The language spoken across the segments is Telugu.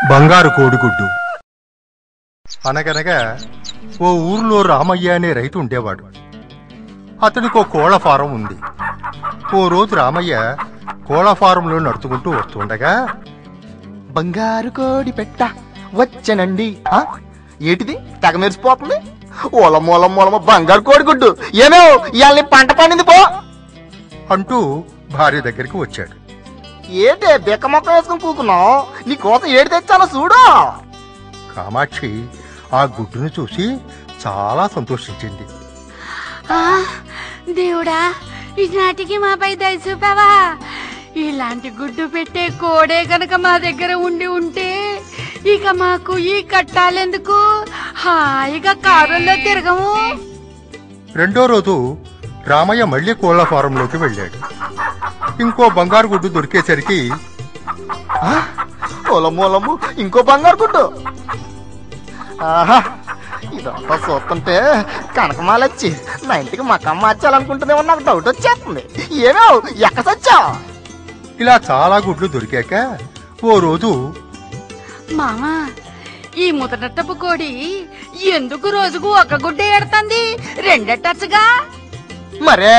బంగారు కోడిగుడ్డు. అనగనగా ఓ ఊర్లో రామయ్య అనే రైతు ఉండేవాడు. అతనికి ఓ కోళ్ల ఫారం ఉంది. ఓ రోజు రామయ్య కోళ్ల ఫారంలో నడుచుకుంటూ వస్తుండగా, బంగారు కోడి పెట్ట వచ్చనండి. ఏటిది తెగ మెరిసిపోతుంది? ఓలమూలమూలమ బంగారు కోడిగుడ్డు, ఏమో ఇవాళ పంట పండింది పో అంటూ భార్య దగ్గరికి వచ్చాడు. ఏటే బెక్క మొక్క వేసుకుని కూకున్నావు? నీ కోసం ఏడు తెచ్చాను చూడు. కామాక్షి ఆ గుడ్డును చూసి చాలా సంతోషించింది. దేవుడా, ఈనాటికి మాపై దయ చూపావా? ఇలాంటి గుడ్డు పెట్టే కోడే గనక మా దగ్గర ఉండి ఉంటే ఇక మాకు ఈ కట్టాలెందుకు, హాయిగా కారుల్లో తిరగము. రెండో రోజు రామయ్య మళ్లీ కోళ్ల ఫారంలోకి వెళ్ళాడు. ఇంకో బంగారు గుడ్డు దొరికేసరికి, ఓలమూలము ఇంకో బంగారు గుడ్డు. ఆహా, ఇదంతా చూస్తుంటే కనకమాలొచ్చి నా ఇంటికి మకం మార్చాలనుకుంటుందేమో నాకు డౌట్ వచ్చేస్తుంది. ఏమో ఎక్కసొచ్చా? ఇలా చాలా గుడ్లు దొరికాక ఓ రోజు, మామా, ఈ ముతటట్టపు కోడి ఎందుకు రోజుకు ఒక గుడ్డే ఎడతంది? రెండెట్టచ్చుగా. మరే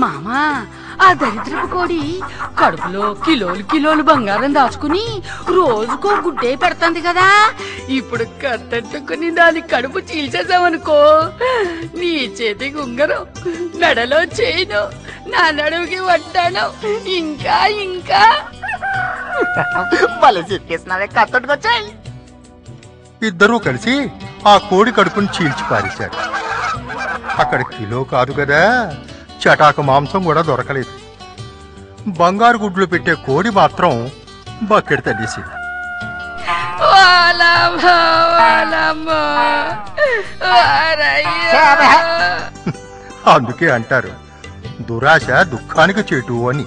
మామా, ఆ దరిద్రపు కోడి కడుపులో కిలోలు కిలోలు బంగారం దాచుకుని రోజుకో గుడ్డే పెడతంది కదా. ఇప్పుడు కట్టెట్టుకుని దాని కడుపు చీల్చేసామనుకో, నీ చేతికి ఉంగరం, మెడలో చేయను, నా నడువుకి వడ్డాను, ఇంకా ఇంకా భలే చెప్పేసినావే, కట్టొట్టుకొచ్చాయి. ఇద్దరూ కలిసి ఆ కోడి కడుపుని చీల్చి పారేశారు. అక్కడ కిలో కాదు కదా, చటాక మాంసం కూడా దొరకలేదు. బంగారు గుడ్లు పెట్టే కోడి మాత్రం బకెట్ తల్లేసింది. అందుకే అంటారు, దురాశ దుఃఖానికి చేటు అని.